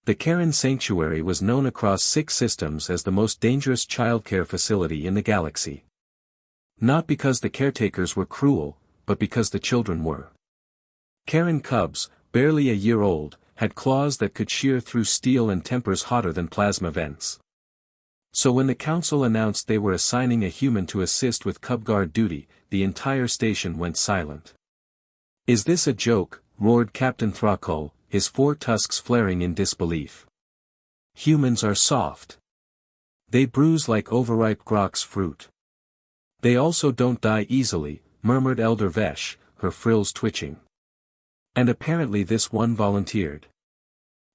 The Karen Sanctuary was known across 6 systems as the most dangerous childcare facility in the galaxy. Not because the caretakers were cruel, but because the children were. Karen cubs, barely a year old, had claws that could shear through steel and tempers hotter than plasma vents. So when the council announced they were assigning a human to assist with cub guard duty, the entire station went silent. "Is this a joke?" roared Captain Thrakul, his 4 tusks flaring in disbelief. "Humans are soft. They bruise like overripe Grok's fruit. They also don't die easily," murmured Elder Vesh, her frills twitching. And apparently this one volunteered.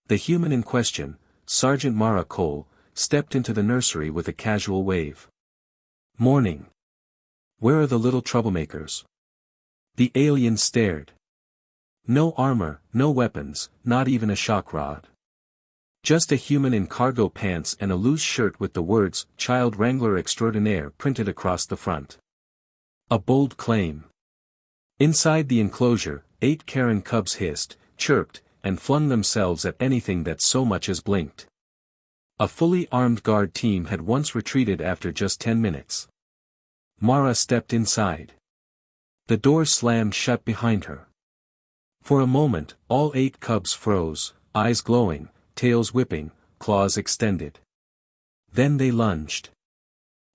The human in question, Sergeant Mara Cole, stepped into the nursery with a casual wave. "Morning. Where are the little troublemakers?" The alien stared. No armor, no weapons, not even a shock rod. Just a human in cargo pants and a loose shirt with the words, "Child Wrangler Extraordinaire" printed across the front. A bold claim. Inside the enclosure, 8 Karen cubs hissed, chirped, and flung themselves at anything that so much as blinked. A fully armed guard team had once retreated after just 10 minutes. Mara stepped inside. The door slammed shut behind her. For a moment, all 8 cubs froze, eyes glowing, tails whipping, claws extended. Then they lunged.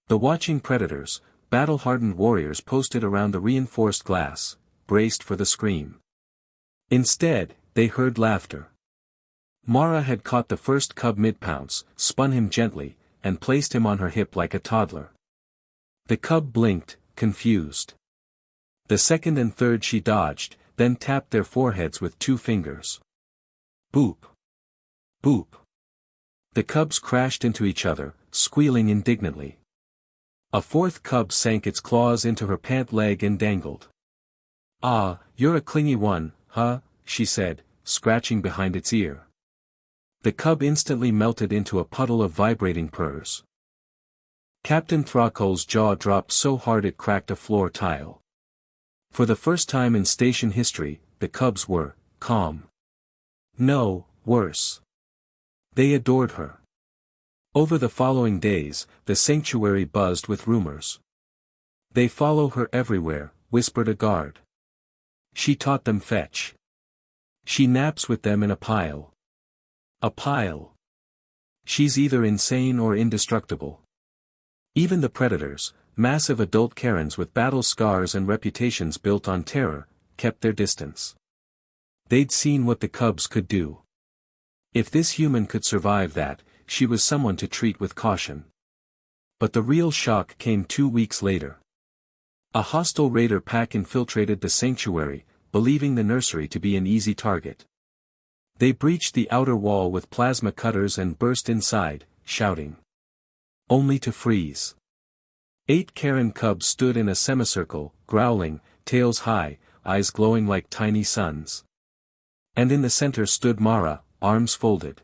The watching predators, battle-hardened warriors posted around the reinforced glass, braced for the scream. Instead, they heard laughter. Mara had caught the first cub mid-pounce, spun him gently, and placed him on her hip like a toddler. The cub blinked, confused. The second and third she dodged, then tapped their foreheads with 2 fingers. Boop. Boop. The cubs crashed into each other, squealing indignantly. A 4th cub sank its claws into her pant leg and dangled. "Ah, you're a clingy one, huh?" she said, scratching behind its ear. The cub instantly melted into a puddle of vibrating purrs. Captain Thrakul's jaw dropped so hard it cracked a floor tile. For the first time in station history, the cubs were calm. No, worse. They adored her. Over the following days, the sanctuary buzzed with rumors. "They follow her everywhere," whispered a guard. "She taught them fetch. She naps with them in a pile. A pile. She's either insane or indestructible." Even the predators, massive adult Karens with battle scars and reputations built on terror, kept their distance. They'd seen what the cubs could do. If this human could survive that, she was someone to treat with caution. But the real shock came 2 weeks later. A hostile raider pack infiltrated the sanctuary, believing the nursery to be an easy target. They breached the outer wall with plasma cutters and burst inside, shouting. Only to freeze. 8 Karen cubs stood in a semicircle, growling, tails high, eyes glowing like tiny suns. And in the center stood Mara, arms folded.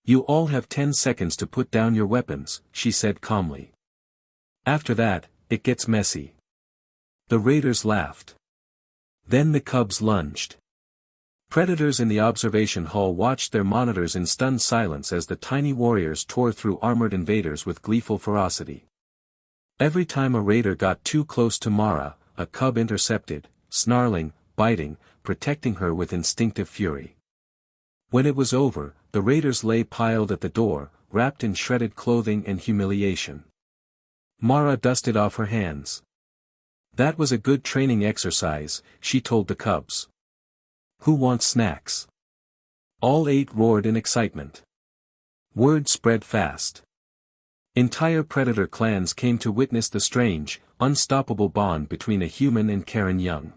"You all have 10 seconds to put down your weapons," she said calmly. "After that, it gets messy." The raiders laughed. Then the cubs lunged. Predators in the observation hall watched their monitors in stunned silence as the tiny warriors tore through armored invaders with gleeful ferocity. Every time a raider got too close to Mara, a cub intercepted, snarling, biting, protecting her with instinctive fury. When it was over, the raiders lay piled at the door, wrapped in shredded clothing and humiliation. Mara dusted off her hands. "That was a good training exercise," she told the cubs. "Who wants snacks?" All 8 roared in excitement. Word spread fast. Entire predator clans came to witness the strange, unstoppable bond between a human and Karen young.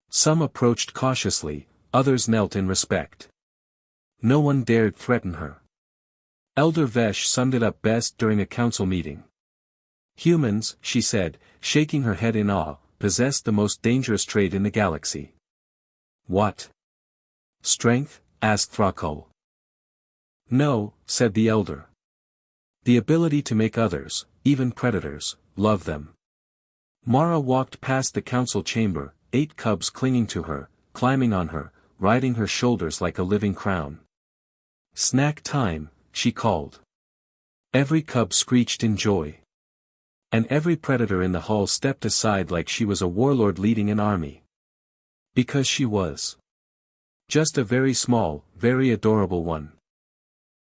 Some approached cautiously, others knelt in respect. No one dared threaten her. Elder Vesh summed it up best during a council meeting. "Humans," she said, shaking her head in awe, "possess the most dangerous trait in the galaxy." "What? Strength?" asked Thrakul. "No," said the elder. "The ability to make others, even predators, love them." Mara walked past the council chamber, 8 cubs clinging to her, climbing on her, riding her shoulders like a living crown. "Snack time," she called. Every cub screeched in joy. And every predator in the hall stepped aside like she was a warlord leading an army. Because she was just a very small, very adorable one.